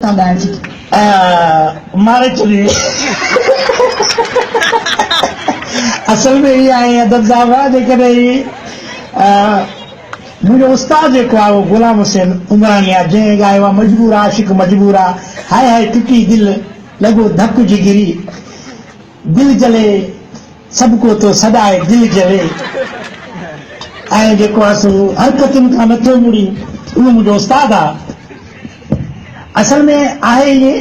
सां ॻाइण जी मारे चुनी असल में ये आहे अदब साहब जेकॾहिं मुंहिंजो उस्ताद जेको आहे उहो गुलाम हुसैन उमरानी आहे जंहिं ॻायो आहे मजबूर आशिक मजबूर आहे हाय हाय टुटी दिलि लॻो धक जिगिरी दिलि जले सभु को तो सदाए दिलि जले ऐं जेको आहे सो हरकतुनि खां नथो मुड़ी उहो मुंहिंजो उस्ताद आहे असल में आहे इहे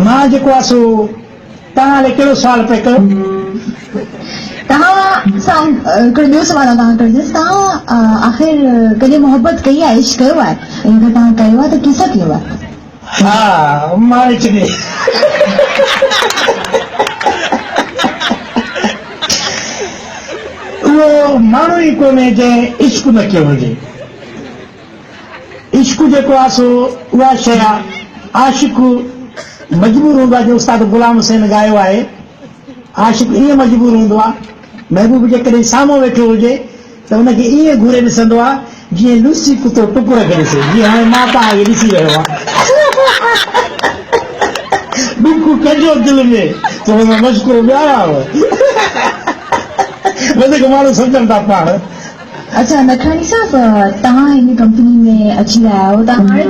मां जेको आहे सो तव्हां हाणे कहिड़ो सुवाल पिया कयो तव्हां सां हिकिड़ो ॿियो सुवाल तव्हां कजोसि तव्हां आख़िर कॾहिं मोहबत कई आहे इश्क कयो आहे ऐं अगरि तव्हां कयो आहे त कंहिंसां कयो आहे हा मारे चुनी उहो माण्हू ई कोन्हे जंहिं इश्क न कयो हुजे इश्क जेको आहे सो उहा शइ आहे आशिक मजबूर हूंदो आहे जो उस्ताद गुलाम हुसैन ॻायो आहे आशिक ईअं मजबूर हूंदो आहे महबूब जेकॾहिं साम्हूं वेठो हुजे त हुनखे ईअं घुरे ॾिसंदो आहे जीअं लूसी कुतो टुकुर करे ॾिसे जीअं हाणे मां तव्हांखे ॾिसी रहियो आहे ॾुख कजो दिलि में त हुन मश्कूर ॿियारा वधीक माण्हू सम्झनि था पाण अच्छा नखरानी साहब तव्हां हिन कंपनी में अची रहिया आहियो त हाणे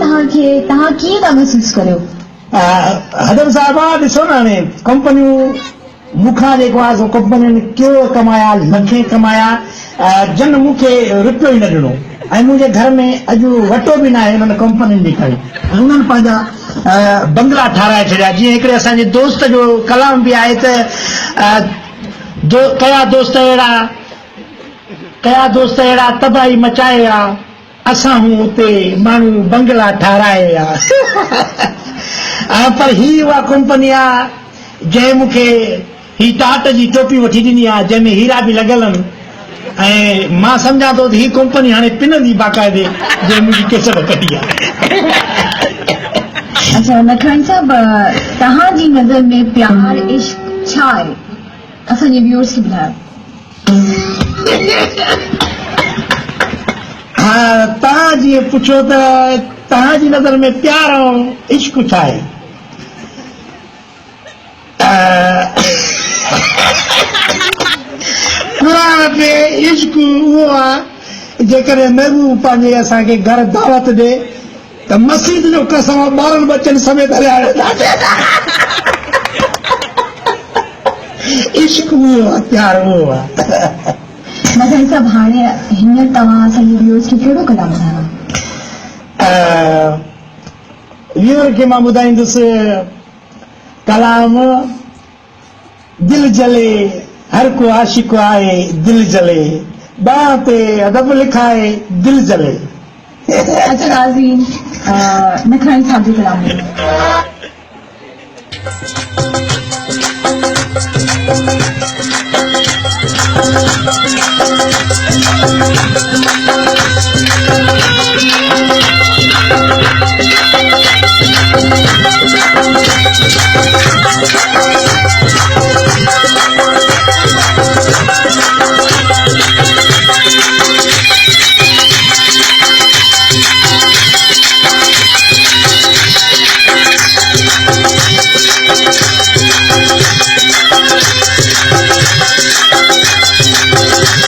तव्हां कीअं था महसूसु करियो हदर साहिबा ॾिसो न हाणे कंपनियूं मूंखां जेको आहे सो कंपनियुनि कहिड़ो कमाया लखे कमाया जन मूंखे रुपयो ई न ॾिनो ऐं मुंहिंजे घर में अॼु वटो बि न आहे हुननि कंपनियुनि जी करे हुननि पंहिंजा बंगला ठाराए छॾिया जीअं हिकिड़े असांजे दोस्त जो कलाम बि आहे त कया दोस्त अहिड़ा तबाही मचाए विया असां हूं उते माण्हू बंगला ठाराए विया पर ही उहा कंपनी आहे जंहिं मूंखे ही टाट जी टोपी वठी ॾिनी आहे जंहिंमें हीरा बि लॻियल आहिनि ऐं मां सम्झां थो त ही कंपनी हाणे पिनंदी बाक़ाइदे जंहिं मुंहिंजी केसर कटी आहे अच्छा नखरानी साहब तव्हांजी नज़र में प्यार इश्क छा आहे असांजे व्यूअर्स खे ॿुधायो हा तव्हां जीअं पुछो त तव्हांजी नज़र में प्यार ऐं इश्क छा आहे इश्क उहो आहे जेकॾहिं महबूब पंहिंजे असांखे घर दावत ॾे त मस्जिद जो कसम ॿारनि बच्चनि समेत इश्क उहो आहे प्यार उहो आहे नखरानी साहब हाणे हींअर तव्हां असांजे व्यूअर्स खे कहिड़ो कलाम ॿुधायो व्यूअर खे मां ॿुधाईंदुसि कलाम दिल जले हर को आशिक आए दिल जले बाह पे अदब लिखाए दिल जले अच्छा नाज़रीन नखरानी साहब जो कलाम है